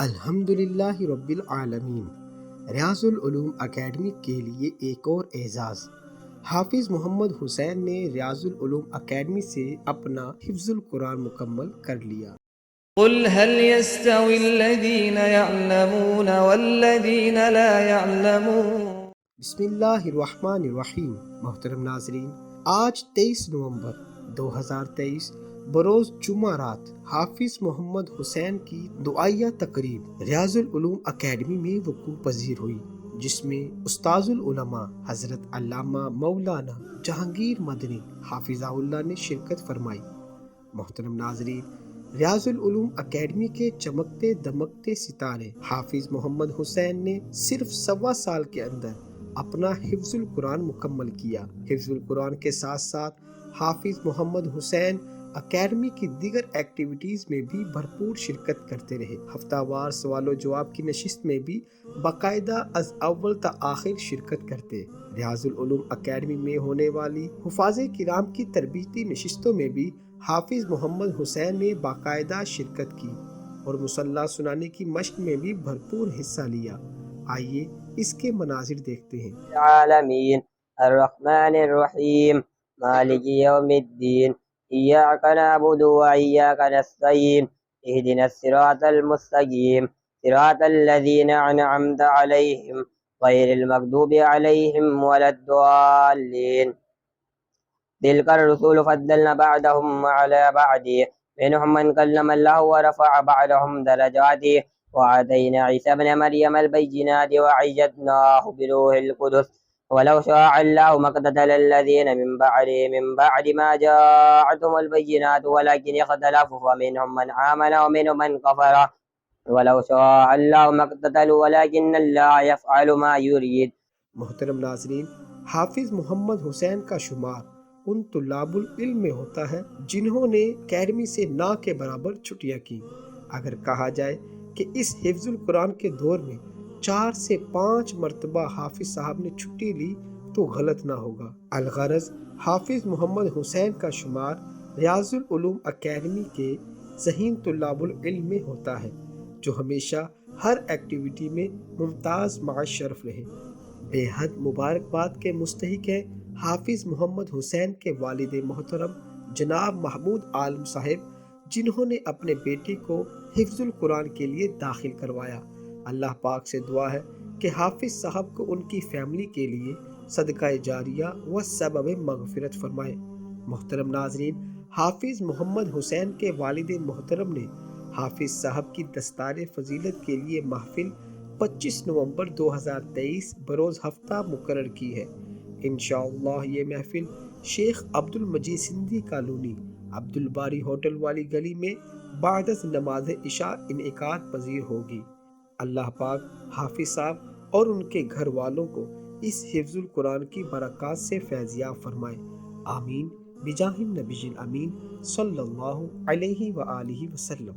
الحمدللہ رب العالمین۔ ریاض العلوم اکیڈمی کے لیے ایک اور اعزاز۔ حافظ محمد حسین نے ریاض العلوم اکیڈمی سے اپنا حفظ القرآن مکمل کر لیا۔ قل هل يستوي الذين يعلمون والذين لا يعلمون۔ بسم اللہ الرحمن الرحیم۔ محترم ناظرین، آج 23 نومبر 2023 بروز جمعرات حافظ محمد حسین کی دعائیہ تقریب ریاض العلوم اکیڈمی میں وقوع پذیر ہوئی، جس میں استاذ العلماء حضرت علامہ مولانا جہانگیر مدنی حافظہ اللہ نے شرکت فرمائی۔ محترم ناظرین، ریاض العلوم اکیڈمی کے چمکتے دمکتے ستارے حافظ محمد حسین نے صرف 1.25 سال کے اندر اپنا حفظ القرآن مکمل کیا۔ حفظ القرآن کے ساتھ ساتھ حافظ محمد حسین اکیڈمی کی دیگر ایکٹیویٹیز میں بھی بھرپور شرکت کرتے رہے۔ ہفتہ وار سوال و جواب کی نشست میں بھی باقاعدہ از اول تا آخر شرکت کرتے۔ ریاض العلوم اکیڈمی میں ہونے والی حفاظ کرام کی تربیتی نشستوں میں بھی حافظ محمد حسین نے باقاعدہ شرکت کی اور مصلح سنانے کی مشق میں بھی بھرپور حصہ لیا۔ آئیے اس کے مناظر دیکھتے ہیں۔ العالمین الرحمن الرحیم مالک یوم الدین ایاک نعبد و ایاک نستعین اہدنا الصراط المستقیم صراط الذین انعمت علیہم غیر المغضوب علیہم ولا الضالین۔ تلک الرسل فضلنا بعضهم على بعض منهم من کلم اللہ ورفع بعضهم درجات وآتينا عيسى ابن مريم البينات وأيدناه بروح القدس ولو شاء الله ما اقتتل الذين من بعد ما جاءتهم البينات ولكن اختلفوا فمنهم من آمن ومنهم من كفر ولو شاء الله ما اقتتلوا ولكن الله يفعل ما يريد۔ محترم ناظرین، حافظ محمد حسین کا شمار ان طلاب العلم میں ہوتا ہے جنہوں نے اکیڈمی سے نہ کے برابر چھٹیاں کی۔ اگر کہا جائے کہ اس حفظ القرآن کے دور میں 4 سے 5 مرتبہ حافظ صاحب نے چھٹی لی تو غلط نہ ہوگا۔ الغرض حافظ محمد حسین کا شمار ریاض العلوم اکیڈمی کے ذہین طلاب العلم میں ہوتا ہے، جو ہمیشہ ہر ایکٹیویٹی میں ممتاز مع شرف رہے۔ بے حد مبارکباد کے مستحق ہیں حافظ محمد حسین کے والد محترم جناب محمود عالم صاحب، جنہوں نے اپنے بیٹے کو حفظ القرآن کے لیے داخل کروایا۔ اللہ پاک سے دعا ہے کہ حافظ صاحب کو ان کی فیملی کے لیے صدقہ جاریہ و سبب مغفرت فرمائے۔ محترم ناظرین، حافظ محمد حسین کے والد محترم نے حافظ صاحب کی دستار فضیلت کے لیے محفل 25 نومبر 2023 بروز ہفتہ مقرر کی ہے۔ انشاءاللہ یہ محفل شیخ عبد المجید سندھی کالونی عبد الباری ہوٹل والی گلی میں بعد از نماز عشاء انعقاد پذیر ہوگی۔ اللہ پاک حافظ صاحب اور ان کے گھر والوں کو اس حفظ القرآن کی برکات سے فیضیاب فرمائے۔ آمین بجاہ النبی الامین صلی اللہ علیہ وآلہ وسلم۔